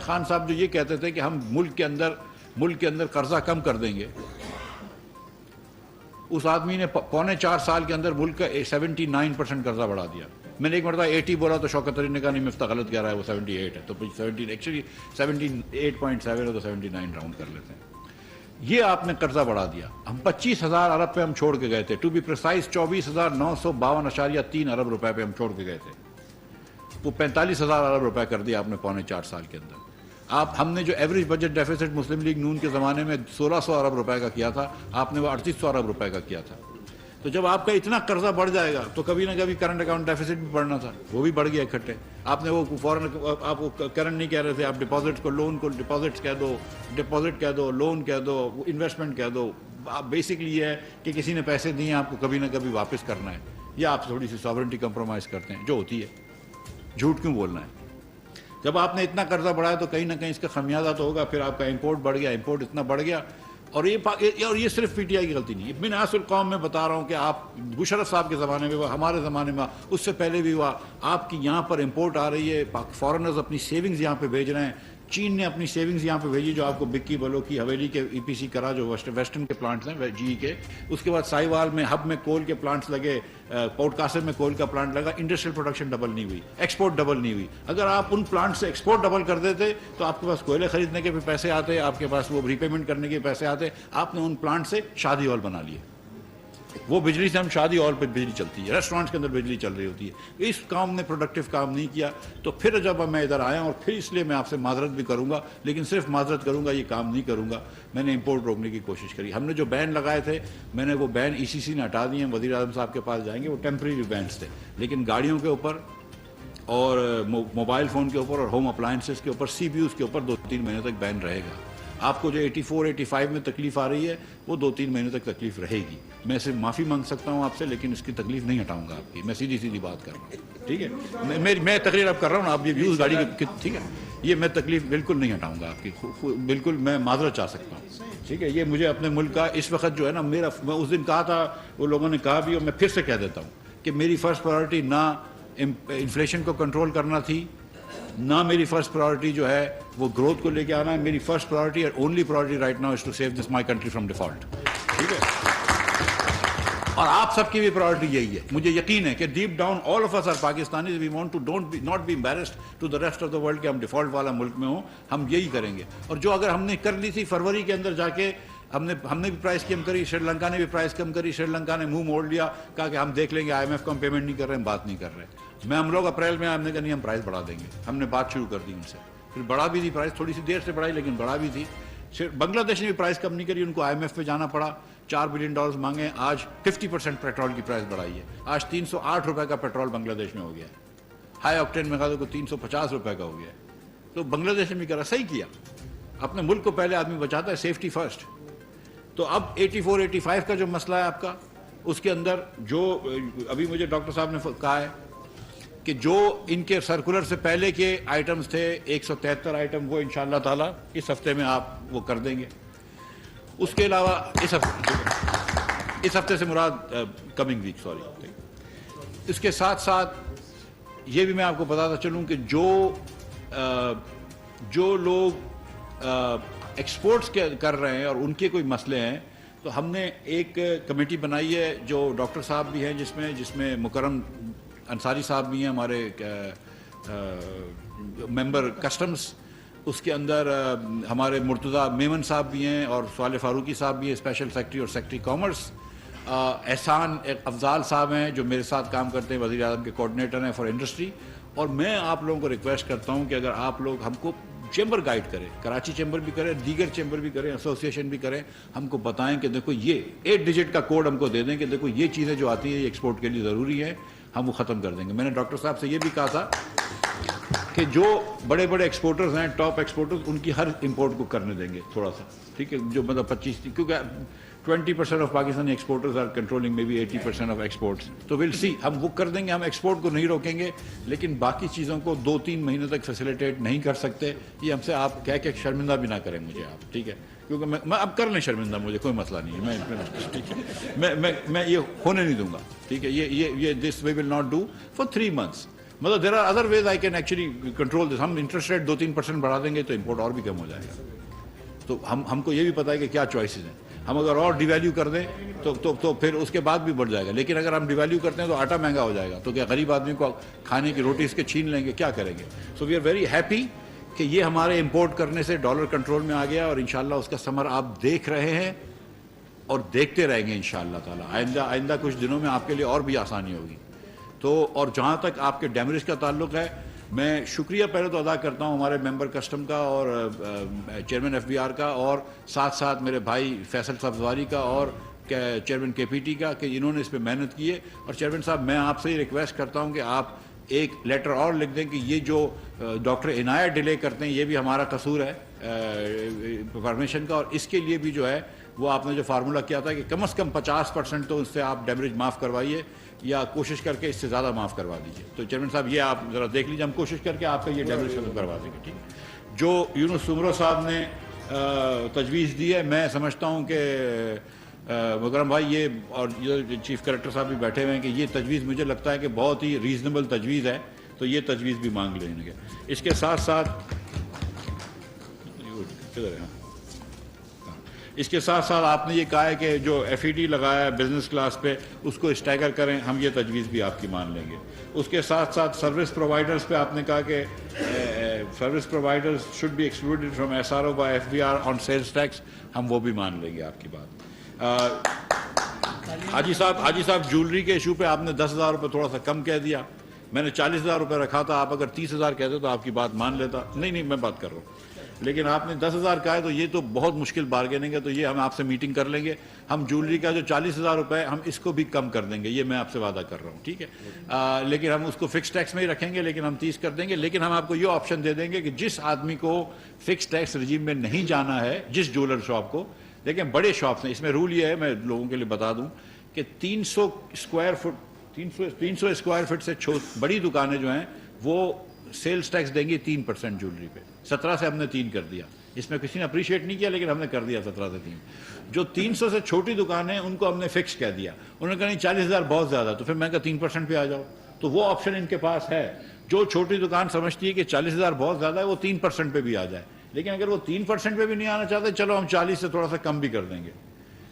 خان صاحب جو یہ کہتے تھے کہ ہم ملک کے اندر قرضہ کم کر دیں گے، اس آدمی نے پونے 4 سال کے اندر ملک کا 79% قرضہ بڑھا دیا۔ میں نے ایک مرتبہ 80 بولا تو شوکت علی نے کہا نہیں مفتہ غلط کہہ رہا ہے، وہ 78 ہے، تو 78.7 ہے تو 79 راؤنڈ کر لیتے ہیں۔ یہ آپ نے قرضہ بڑھا دیا۔ ہم 25,000 ارب پہ ہم چھوڑ کے گئے تھے، ٹو بی پریسائز 24,952.3 ارب روپے پہ ہم چھوڑ کے گئے تھے۔ وہ 45,000 ارب روپے کر دیا آپ نے پونے 4 سال کے اندر۔ ہم نے جو ایوریج بجٹ ڈیفیسٹ مسلم لیگ نون کے زمانے میں 1,600 ارب روپے کا کیا تھا، آپ نے وہ 3,800 ارب روپے کا کیا تھا۔ تو جب آپ کا اتنا قرضہ بڑھ جائے گا تو کبھی نہ کبھی کرنٹ اکاؤنٹ ڈیفیسٹ بھی بڑھنا تھا، وہ بھی بڑھ گیا اکٹھے۔ آپ نے وہ فوراً آپ کو کرنٹ نہیں کہہ رہے تھے، آپ ڈپازٹ کو لون کو ڈپازٹس کہہ دو، ڈپازٹ کہہ دو، لون کہہ دو، انویسٹمنٹ کہہ دو۔ آپ بیسکلی یہ ہے کہ کسی نے پیسے دیے آپ کو کبھی نہ کبھی واپس کرنا ہے، یا آپ تھوڑی سی ساورنٹی کمپرومائز کرتے ہیں جو ہوتی ہے۔ جھوٹ کیوں بولنا ہے؟ جب آپ نے اتنا قرضہ بڑھایا تو کہیں نہ کہیں اس کا خمیازہ تو ہوگا۔ پھر آپ کا امپورٹ بڑھ گیا، امپورٹ اتنا بڑھ گیا، اور یہ صرف پی ٹی آئی کی غلطی نہیں ہے۔ ابن ناصر القوم میں بتا رہا ہوں کہ آپ مشرف صاحب کے زمانے میں ہوا، ہمارے زمانے میں اس سے پہلے بھی ہوا۔ آپ کی یہاں پر امپورٹ آ رہی ہے، فارنرز اپنی سیونگز یہاں پہ بھیج رہے ہیں، چین نے اپنی سیونگز یہاں پہ بھیجی، جو آپ کو بکی بلو کی حویلی کے ای پی سی کرا، جو ویسٹرن کے پلانٹس ہیں جی کے۔ اس کے بعد سائیوال میں ہب میں کول کے پلانٹس لگے، پورٹ قاسم میں کول کا پلانٹ لگا۔ انڈسٹریل پروڈکشن ڈبل نہیں ہوئی، ایکسپورٹ ڈبل نہیں ہوئی۔ اگر آپ ان پلانٹ سے ایکسپورٹ ڈبل کر دیتے تو آپ کے پاس کوئلے خریدنے کے بھی پیسے آتے، آپ کے پاس وہ ری پیمنٹ کرنے کے پیسے آتے۔ آپ نے ان پلانٹ سے شادی ہال بنا لیے، وہ بجلی سے ہم شادی ہال پہ بجلی چلتی ہے، ریسٹورینٹس کے اندر بجلی چل رہی ہوتی ہے۔ اس کام نے پروڈکٹیو کام نہیں کیا۔ تو پھر جب میں ادھر آیا، اور پھر اس لیے میں آپ سے معذرت بھی کروں گا، لیکن صرف معذرت کروں گا، یہ کام نہیں کروں گا۔ میں نے امپورٹ روکنے کی کوشش کری۔ ہم نے جو بین لگائے تھے، میں نے وہ بین ای سی سی نے ہٹا دیے، وزیر اعظم صاحب کے پاس جائیں گے، وہ ٹیمپریری بینس تھے، لیکن گاڑیوں کے اوپر اور موبائل فون کے اوپر اور ہوم اپلائنسز کے اوپر، سی پی یوز کے اوپر 2-3 مہینے تک بین رہے گا۔ آپ کو جو 84-85 میں تکلیف آ رہی ہے، وہ 2-3 مہینے تک تکلیف رہے گی۔ میں صرف معافی مانگ سکتا ہوں آپ سے، لیکن اس کی تکلیف نہیں ہٹاؤں گا آپ کی۔ میں سیدھی بات کر رہا ہوں، ٹھیک ہے؟ میں تقریر اب کر رہا ہوں، آپ یہ ویوز گاڑی کے، ٹھیک ہے؟ یہ میں تکلیف بالکل نہیں ہٹاؤں گا آپ کی، بالکل میں معذرت چاہ سکتا ہوں، ٹھیک ہے؟ یہ مجھے اپنے ملک کا اس وقت جو ہے نا، میں اس دن کہا تھا، وہ لوگوں نے کہا بھی، اور میں پھر سے کہہ دیتا ہوں کہ میری فرسٹ پرائرٹی نہ انفلیشن کو کنٹرول کرنا تھی، نہ میری فرسٹ پرائرٹی جو ہے وہ گروتھ کو لے کے آنا ہے۔ میری فرسٹ پرائرٹی اور only priority right now is to save this my country from default, ٹھیک ہے؟ اور آپ سب کی بھی پرائرٹی یہی ہے۔ مجھے یقین ہے کہ deep down all of us are Pakistanis, we want to not be embarrassed to the rest of the world کہ ہم ڈیفالٹ والا ملک میں ہوں۔ ہم یہی کریں گے، اور جو اگر ہم نے کر لی تھی فروری کے اندر جا کے، ہم نے بھی پرائز کم کری، سری لنکا نے بھی پرائز کم کری، سری لنکا نے منہ موڑ لیا، کہا کہ ہم دیکھ لیں گے، آئی ایم ایف کو ہم پیمنٹ نہیں کر رہے ہیں، بات نہیں کر رہے۔ ہم لوگ اپریل میں ہم نے کہا نہیں، ہم پرائز بڑھا دیں گے۔ ہم نے بات شروع کر دی ان سے، پھر بڑھا بھی تھی پرائز، تھوڑی سی دیر سے بڑھائی لیکن بڑھا بھی تھی۔ بنگلہ دیش نے بھی پرائز کم نہیں کری، ان کو آئی ایم ایف پہ جانا پڑا، $4 بلین مانگے۔ آج 50% پیٹرول کی پرائز بڑھائی ہے، آج 308 روپے کا پیٹرول بنگلہ دیش میں ہو گیا ہے، ہائی آکٹین میں کہا تو 350 روپے کا ہو گیا ہے۔ تو بنگلہ دیش نے بھی کرا، صحیح کیا، اپنے ملک کو پہلے آدمی بچاتا ہے، سیفٹی فرسٹ۔ تو اب 84-85 کا جو مسئلہ ہے آپ کا، اس کے اندر جو ابھی مجھے ڈاکٹر صاحب نے کہا ہے کہ جو ان کے سرکولر سے پہلے کے آئٹمز تھے 173 آئٹم، وہ انشاءاللہ تعالی اس ہفتے میں آپ وہ کر دیں گے۔ اس کے علاوہ اس ہفتے سے مراد کمنگ ویک، سوری۔ اس کے ساتھ ساتھ یہ بھی میں آپ کو بتاتا چلوں کہ جو لوگ ایکسپورٹس کر رہے ہیں اور ان کے کوئی مسئلے ہیں، تو ہم نے ایک کمیٹی بنائی ہے، جو ڈاکٹر صاحب بھی ہیں جس میں مکرم انصاری صاحب بھی ہیں، ہمارے ممبر کسٹمز۔ اس کے اندر ہمارے مرتضیٰ میمن صاحب بھی ہیں، اور صالح فاروقی صاحب بھی ہیں، اسپیشل سیکرٹری اور سیکرٹری کامرس۔ احسان افضال صاحب ہیں جو میرے ساتھ کام کرتے ہیں، وزیر اعظم کے کوآرڈینیٹر ہیں فار انڈسٹری۔ اور میں آپ لوگوں کو ریکویسٹ کرتا ہوں کہ اگر آپ لوگ ہم کو چیمبر گائیڈ کریں، کراچی چیمبر بھی کریں، دیگر چیمبر بھی کریں، ایسوسیشن بھی کریں، ہم کو بتائیں کہ دیکھو یہ 8 ڈیجٹ کا کوڈ ہم کو دے دیں کہ دیکھو یہ چیزیں جو آتی ہیں یہ ایکسپورٹ کے لیے ضروری ہے، ہم وہ ختم کر دیں گے۔ میں نے ڈاکٹر صاحب سے یہ بھی کہا تھا کہ جو بڑے بڑے ایکسپورٹرز ہیں, ٹاپ ایکسپورٹرز, ان کی ہر امپورٹ کو کرنے دیں گے تھوڑا سا, ٹھیک ہے, جو مطلب 25, کیونکہ 20% of Pakistani exporters are controlling maybe 80% of exports. تو ول سی, ہم وہ کر دیں گے, ہم ایکسپورٹ کو نہیں روکیں گے, لیکن باقی چیزوں کو 2-3 مہینے تک فیسیلیٹیٹ نہیں کر سکتے. یہ ہم سے آپ کہہ کے شرمندہ بھی نہ کریں مجھے آپ, ٹھیک ہے, کیونکہ میں اب کر لیں شرمندہ, مجھے کوئی مسئلہ نہیں ہے, میں یہ ہونے نہیں دوں گا, ٹھیک ہے. یہ this we will not do for 3 months. مطلب there are other ways I can actually control this. ہم انٹرسٹ ریٹ 2-3% بڑھا دیں گے تو امپورٹ اور بھی کم ہو جائے گا. تو ہم کو یہ بھی پتہ ہے کہ کیا چوائسیز ہیں. ہم اگر اور ڈی ویلیو کر دیں تو پھر اس کے بعد بھی بڑھ جائے گا, لیکن اگر ہم ڈی ویلیو کرتے ہیں تو آٹا مہنگا ہو جائے گا, تو کیا غریب آدمی کو کھانے کی روٹی اس کے چھین لیں گے, کیا کریں گے. سو وی آر ویری ہیپی کہ یہ ہمارے امپورٹ کرنے سے ڈالر کنٹرول میں آ گیا, اور انشاءاللہ اس کا ثمر آپ دیکھ رہے ہیں اور دیکھتے رہیں گے انشاءاللہ تعالی. آئندہ کچھ دنوں میں آپ کے لیے اور بھی آسانی ہوگی. تو اور جہاں تک آپ کے ڈیمریج کا تعلق ہے, میں شکریہ پہلے تو ادا کرتا ہوں ہمارے ممبر کسٹم کا اور چیئرمین ایف بی آر کا, اور ساتھ ساتھ میرے بھائی فیصل صاحب زواری کا اور چیئرمین کے پی ٹی کا, کہ انہوں نے اس پہ محنت کی ہے. اور چیئرمین صاحب, میں آپ سے یہ ریکویسٹ کرتا ہوں کہ آپ ایک لیٹر اور لکھ دیں کہ یہ جو ڈاکٹر عنایت ڈیلے کرتے ہیں یہ بھی ہمارا قصور ہے پرمیشن کا, اور اس کے لیے بھی جو ہے وہ آپ نے جو فارمولہ کیا تھا کہ کم از کم 50% تو اس سے آپ ڈیمیج معاف کروائیے, یا کوشش کر کے اس سے زیادہ معاف کروا دیجیے. تو چیئرمین صاحب یہ آپ ذرا دیکھ لیجیے, ہم کوشش کر کے آپ کا یہ ڈیمیج ختم کروا دیں گے, ٹھیک ہے. جو یونس سمرو صاحب نے تجویز دی ہے, میں سمجھتا ہوں کہ مکرم بھائی یہ, اور چیف کلیکٹر صاحب بھی بیٹھے ہوئے ہیں, کہ یہ تجویز مجھے لگتا ہے کہ بہت ہی ریزنیبل تجویز ہے, تو یہ تجویز بھی مانگ لیں گے. اس کے ساتھ ساتھ آپ نے یہ کہا ہے کہ جو ایف ای ڈی لگایا ہے بزنس کلاس پہ اس کو اسٹیگر کریں, ہم یہ تجویز بھی آپ کی مان لیں گے. اس کے ساتھ ساتھ سروس پرووائڈرز پہ آپ نے کہا کہ service providers should be excluded from S R O by F B R on sales tax, ہم وہ بھی مان لیں گے آپ کی بات. حاجی صاحب جولری کے ایشو پہ آپ نے 10,000 روپے تھوڑا سا کم کہہ دیا. میں نے 40,000 روپے رکھا تھا, آپ اگر 30,000 کہتے تو آپ کی بات مان لیتا. نہیں میں بات کر رہا ہوں, لیکن آپ نے 10,000 کہا ہے تو یہ تو بہت مشکل بارگیننگ ہے. تو یہ ہم آپ سے میٹنگ کر لیں گے, ہم جولری کا جو 40,000 روپے ہم اس کو بھی کم کر دیں گے, یہ میں آپ سے وعدہ کر رہا ہوں, ٹھیک ہے. لیکن ہم اس کو فکس ٹیکس میں ہی رکھیں گے, لیکن ہم 30 کر دیں گے. لیکن ہم آپ کو یہ آپشن دے دیں گے کہ جس آدمی کو فکس ٹیکس رجیم میں نہیں جانا ہے, جس جولر شاپ کو, لیکن بڑے شاپس ہیں, اس میں رول یہ ہے, میں لوگوں کے لیے بتا دوں کہ 300 اسکوائر فٹ سے بڑی دکانیں جو ہیں وہ سیلز ٹیکس دیں گی 3% جولری پہ. 17 سے ہم نے 3 کر دیا, اس میں کسی نے اپریشیٹ نہیں کیا, لیکن ہم نے کر دیا 17 سے 3. جو 300 سے چھوٹی دکانیں ان کو ہم نے فکس کہہ دیا. انہوں نے کہا نہیں 40,000 بہت زیادہ, تو پھر میں کہا 3% پہ آ جاؤ. تو وہ آپشن ان کے پاس ہے. جو چھوٹی دکان سمجھتی ہے کہ 40,000 بہت زیادہ ہے, وہ 3% پہ بھی آ جائے. لیکن اگر وہ 3% پہ بھی نہیں آنا چاہتے, چلو ہم 40 سے تھوڑا سا کم بھی کر دیں گے,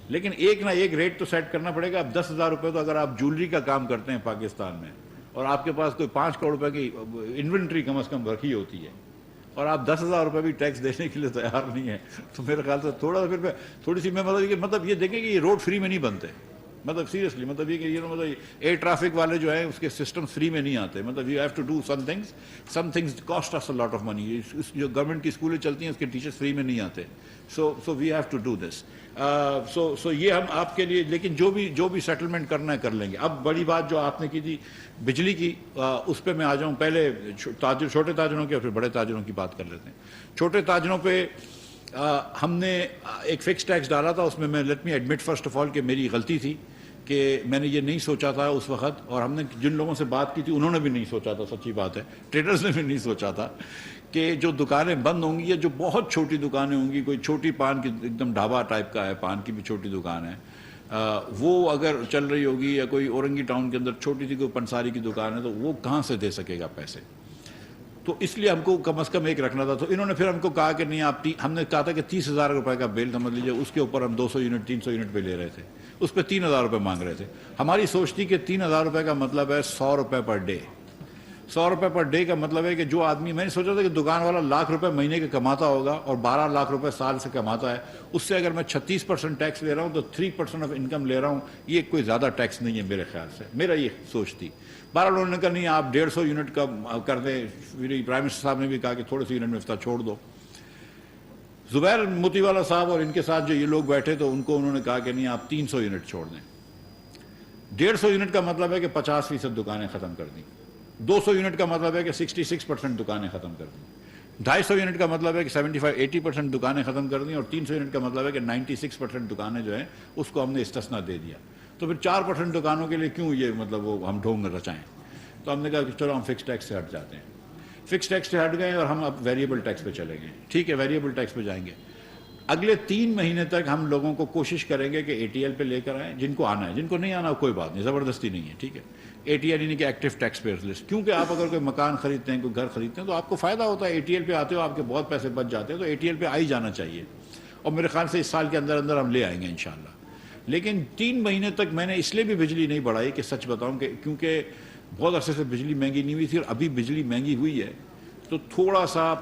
لیکن ایک نہ ایک ریٹ تو سیٹ کرنا پڑے گا. اب 10,000 روپے تو اگر آپ جولری کا کام کرتے ہیں پاکستان میں, اور آپ کے پاس کوئی 5 کروڑ روپے کی انوینٹری کم از کم رکھی ہوتی ہے, اور آپ 10,000 روپے بھی ٹیکس دینے کے لیے تیار نہیں ہیں, تو میرے خیال سے تھوڑی سی میں مطلب یہ دیکھیں کہ یہ روڈ فری میں نہیں بنتے. مطلب سیریسلی, مطلب یہ کہ مطلب ایئر ٹریفک والے جو ہیں اس کے سسٹم فری میں نہیں آتے. مطلب you have to do some things cost us a lot of money. جو گورنمنٹ کی اسکولیں چلتی ہیں اس کے ٹیچرس فری میں نہیں آتے. So we have to do this. So یہ ہم آپ کے لیے, لیکن جو بھی سیٹلمنٹ کرنا ہے کر لیں گے. اب بڑی بات جو آپ نے کی تھی بجلی کی, اس پہ میں آ جاؤں. پہلے چھوٹے تاجروں کی اور پھر بڑے تاجروں کی بات کر لیتے ہیں. چھوٹے تاجروں پہ ہم نے ایک فکس ٹیکس ڈالا تھا. اس میں let me admit first of all کہ میری غلطی تھی کہ میں نے یہ نہیں سوچا تھا اس وقت, اور ہم نے جن لوگوں سے بات کی تھی انہوں نے بھی نہیں سوچا تھا. سچی بات ہے, ٹریڈرز نے بھی نہیں سوچا تھا کہ جو دکانیں بند ہوں گی, یا جو بہت چھوٹی دکانیں ہوں گی, کوئی چھوٹی پان کی ایک دم ڈھابا ٹائپ کا ہے, پان کی بھی چھوٹی دکان ہے, وہ اگر چل رہی ہوگی, یا کوئی اورنگی ٹاؤن کے اندر چھوٹی سی کوئی پنساری کی دکان ہے, تو وہ کہاں سے دے سکے گا پیسے. تو اس لیے ہم کو کم از کم ایک رکھنا تھا. تو انہوں نے پھر ہم کو کہا کہ نہیں, آپ ہم نے کہا تھا کہ 30,000 روپے کا بل سمجھ لیجیے, اس کے اوپر ہم 200 یونٹ 300 یونٹ پہ لے رہے تھے, اس پہ 3,000 روپے مانگ رہے تھے. ہماری سوچ تھی کہ 3,000 روپے کا مطلب ہے 100 روپے پر ڈے. 100 روپے پر ڈے کا مطلب ہے کہ جو آدمی, میں نے سوچا تھا کہ دکان والا 1,00,000 روپے مہینے کا کماتا ہوگا اور 12 لاکھ روپے سال سے کماتا ہے, اس سے اگر میں 36% ٹیکس لے رہا ہوں تو 3% آف انکم لے رہا ہوں, یہ کوئی زیادہ ٹیکس نہیں ہے میرے خیال سے. میرا یہ سوچ تھی. بہرحال انہوں نے کہا نہیں, آپ 150 یونٹ کا کر دیں. پرائم منسٹر صاحب نے بھی کہا کہ تھوڑے سے یونٹ میں افتتاح چھوڑ دو. زبیر موتی والا صاحب اور ان کے ساتھ جو یہ لوگ بیٹھے تو ان کو انہوں نے کہا کہ نہیں, آپ 300 یونٹ چھوڑ دیں. 150 یونٹ کا مطلب ہے کہ 50% دکانیں ختم کر دیں. 200 یونٹ کا مطلب ہے کہ 66% دکانیں ختم کر دیں، 250 یونٹ کا مطلب ہے کہ 75-80% دکانیں ختم کر دیں، اور 300 یونٹ کا مطلب ہے کہ 96% دکانیں جو ہیں اس کو ہم نے استثنا دے دیا. تو پھر 4% دکانوں کے لیے کیوں یہ مطلب وہ ہم ڈھونگ رچائیں؟ تو ہم نے کہا کہ چلو ہم فکس ٹیکس سے ہٹ جاتے ہیں. فکس ٹیکس سے ہٹ گئے اور ہم اب ویریبل ٹیکس پہ چلے گئے. ٹھیک ہے، ویریبل ٹیکس پہ جائیں گے. اگلے 3 مہینے تک ہم لوگوں کو کوشش کریں گے کہ اے ٹی ایل پہ لے کر آئیں. جن کو آنا ہے، جن کو نہیں آنا کوئی بات نہیں، زبردستی نہیں ہے. ٹھیک ہے، اے ٹی ایل یعنی کہ ایکٹیو ٹیکس پیئرز لسٹ. کیونکہ آپ اگر کوئی مکان خریدتے ہیں، کوئی گھر خریدتے ہیں تو آپ کو فائدہ ہوتا ہے. اے ٹی ایل پہ آتے ہو، آپ کے بہت پیسے بچ جاتے ہیں، تو اے ٹی ایل پہ آ ہی جانا چاہیے. اور میرے خیال سے اس سال کے اندر اندر ہم لے آئیں گے انشاءاللہ. لیکن 3 مہینے تک میں نے اس لیے بھی بجلی نہیں بڑھائی کہ سچ بتاؤں کہ کیونکہ بہت عرصے سے بجلی مہنگی نہیں ہوئی تھی، اور ابھی بجلی مہنگی ہوئی ہے تو تھوڑا سا